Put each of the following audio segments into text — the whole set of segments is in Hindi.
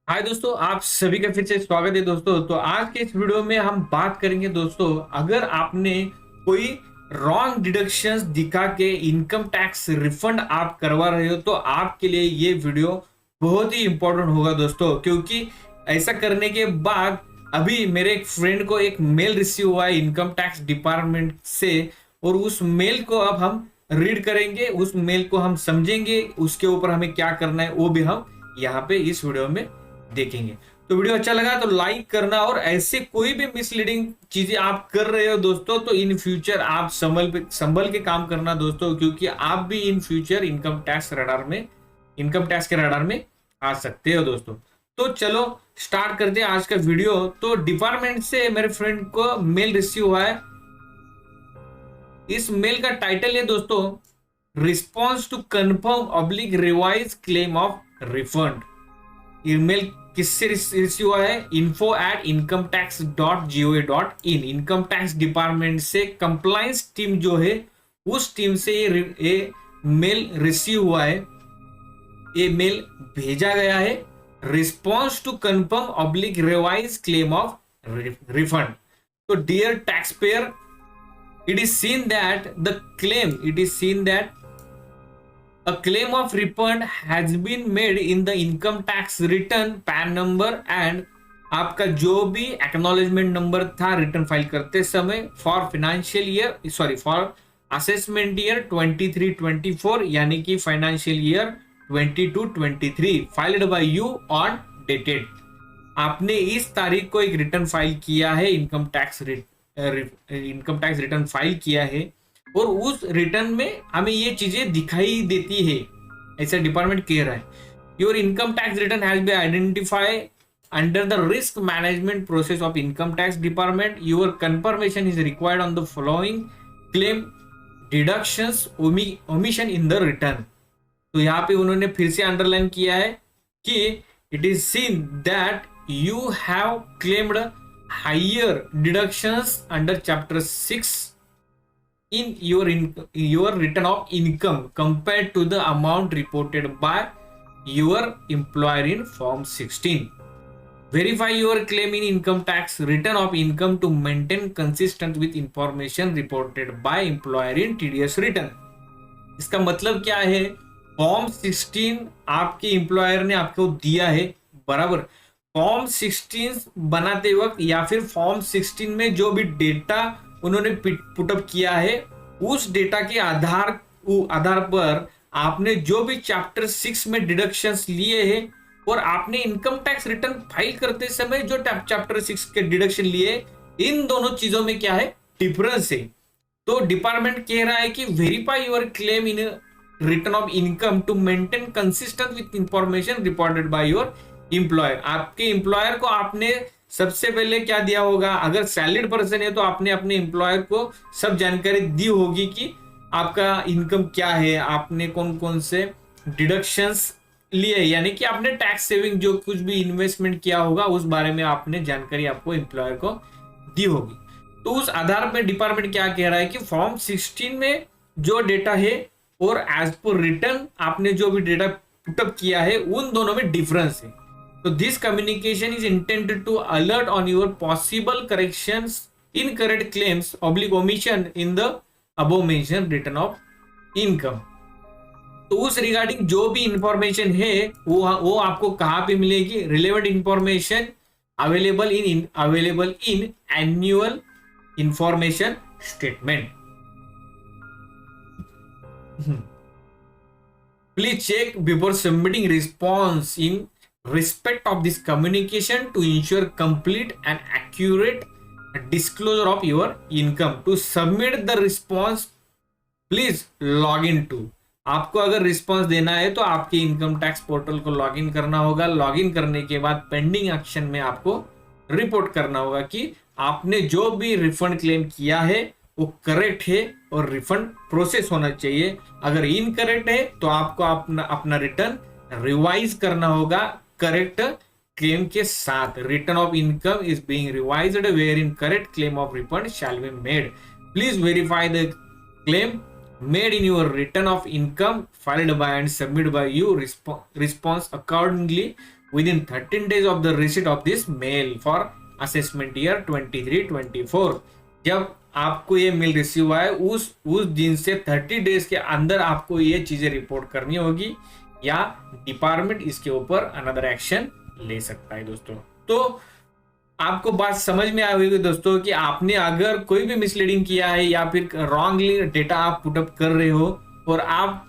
हाय दोस्तों, आप सभी का फिर से स्वागत है दोस्तों। तो आज के इस वीडियो में हम बात करेंगे दोस्तों, अगर आपने कोई रॉन्ग डिडक्शंस दिखा के इनकम टैक्स रिफंड आप करवा रहे हो तो आपके लिए ये वीडियो बहुत ही इंपॉर्टेंट होगा दोस्तों। क्योंकि ऐसा करने के बाद अभी मेरे एक फ्रेंड को एक मेल रिसीव हुआ है इनकम टैक्स डिपार्टमेंट से, और उस मेल को अब हम रीड करेंगे, उस मेल को हम समझेंगे, उसके ऊपर हमें क्या करना है वो भी हम यहाँ पे इस वीडियो में देखेंगे। तो वीडियो अच्छा लगा तो लाइक करना, और ऐसे कोई भी मिसलीडिंग चीजें आप कर रहे हो दोस्तों तो इन फ्यूचर आप संभल के काम करना दोस्तों, क्योंकि आप भी इन फ्यूचर इनकम टैक्स के रडार में आ सकते हो दोस्तों। तो चलो स्टार्ट करते हैं आज का वीडियो। तो डिपार्टमेंट से मेरे फ्रेंड को मेल रिसीव हुआ है। इस मेल का टाइटल है दोस्तों, response to confirm oblique revise claim of refund. Email किससे रिसीव हुआ है? info@incometax.gov.in। इनकम टैक्स डिपार्टमेंट से कंप्लायंस टीम जो है उस टीम से ये मेल रिसीव हुआ है, ये मेल भेजा गया है। Response to confirm oblique revise claim of refund. तो dear tax payer, it is seen that a claim of refund has been made in the income tax return PAN number and आपका जो भी एक्नॉलेजमेंट नंबर था रिटर्न फाइल करते समय फॉर असेसमेंट ईयर 23-24, यानी कि financial year 22-23 filed by you on dated. आपने इस तारीख को एक रिटर्न फाइल किया है, इनकम टैक्स रिटर्न फाइल किया है, और उस रिटर्न में हमें ये चीजें दिखाई देती है, ऐसा डिपार्टमेंट कह रहा है। Your income tax return has been identified under the risk management process of income tax department. Your confirmation is required on the following claim deductions omission in the return. तो यहाँ पे उन्होंने फिर से अंडरलाइन किया है कि it is seen that you have claimed higher deductions under chapter 6 in your return of income compared to the amount reported by your employer in form 16. Verify your claim in income tax return of income to maintain consistent with information reported by employer in TDS return. इसका मतलब क्या है? फॉर्म 16 आपके एम्प्लॉयर ने आपको दिया है, बराबर। फॉर्म 16 बनाते वक्त या फिर फॉर्म 16 में जो भी डेटा उन्होंने पुटअप किया है, उस डेटा के आधार पर आपने जो भी चैप्टर 6 में डिडक्शंस लिए हैं, और आपने इनकम टैक्स रिटर्न फाइल करते समय जो चैप्टर 6 के डिडक्शन लिए, इन दोनों चीजों में क्या है? डिफरेंस है। तो डिपार्टमेंट कह रहा है कि verify your claim in return of income to maintain consistent with information reported by your employer. आपके एम्प्लॉयर को आपने सबसे पहले क्या दिया होगा? अगर सैलरीड पर्सन है तो आपने अपने एम्प्लॉयर को सब जानकारी दी होगी कि आपका इनकम क्या है, आपने कौन कौन से डिडक्शंस लिए, यानी कि आपने टैक्स सेविंग जो कुछ भी इन्वेस्टमेंट किया होगा उस बारे में आपने जानकारी आपको एम्प्लॉयर को दी होगी। तो उस आधार पर डिपार्टमेंट क्या कह रहा है कि फॉर्म 16 में जो डेटा है और एज पर रिटर्न आपने जो भी डेटा पुटअप किया है, उन दोनों में डिफरेंस है। So this communication is intended to alert on your possible corrections, incorrect claims, omission in the above mentioned return of income. तो उस रिगार्डिंग जो भी इंफॉर्मेशन है वो आपको कहाँ पे मिलेगी? Relevant information available in annual information statement. Please check before submitting response in respect of this communication to ensure complete and accurate disclosure of your income. To submit the response, please log in to। आपको अगर रिस्पॉन्स देना है तो आपके इनकम टैक्स पोर्टल को लॉग इन करना होगा। लॉग इन करने के बाद पेंडिंग एक्शन में आपको रिपोर्ट करना होगा कि आपने जो भी रिफंड क्लेम किया है वो करेक्ट है और रिफंड प्रोसेस होना चाहिए। अगर इनकरेक्ट है तो आपको अपना रिटर्न रिवाइज करना होगा करेक्ट क्लेम के साथ। Return of income is being revised wherein correct claim of refund shall be made. Please verify the claim made in your return of income filed by and submitted by you. Response accordingly within 13 days of the receipt of this mail for assessment year 23-24। जब आपको ये मेल रिसीव हुआ है उस दिन से 30 डेज के अंदर आपको ये चीजें रिपोर्ट करनी होगी, या डिपार्टमेंट इसके ऊपर अनदर एक्शन ले सकता है दोस्तों। तो आपको बात समझ में आई होगी दोस्तों कि आपने अगर कोई भी मिसलीडिंग किया है या फिर रॉन्गली डेटा आप पुटअप कर रहे हो और आप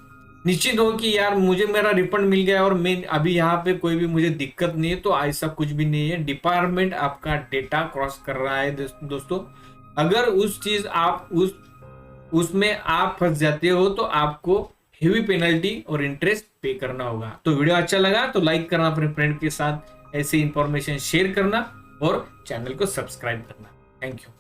निश्चित हो कि यार मुझे मेरा रिफंड मिल गया और मैं अभी यहाँ पे कोई भी मुझे दिक्कत नहीं है, तो ऐसा कुछ भी नहीं है। डिपार्टमेंट आपका डेटा क्रॉस कर रहा है दोस्तों। अगर उस चीज आप उसमें आप फंस जाते हो तो आपको हेवी पेनल्टी और इंटरेस्ट पे करना होगा। तो वीडियो अच्छा लगा तो लाइक करना, अपने फ्रेंड के साथ ऐसे इंफॉर्मेशन शेयर करना और चैनल को सब्सक्राइब करना। Thank you.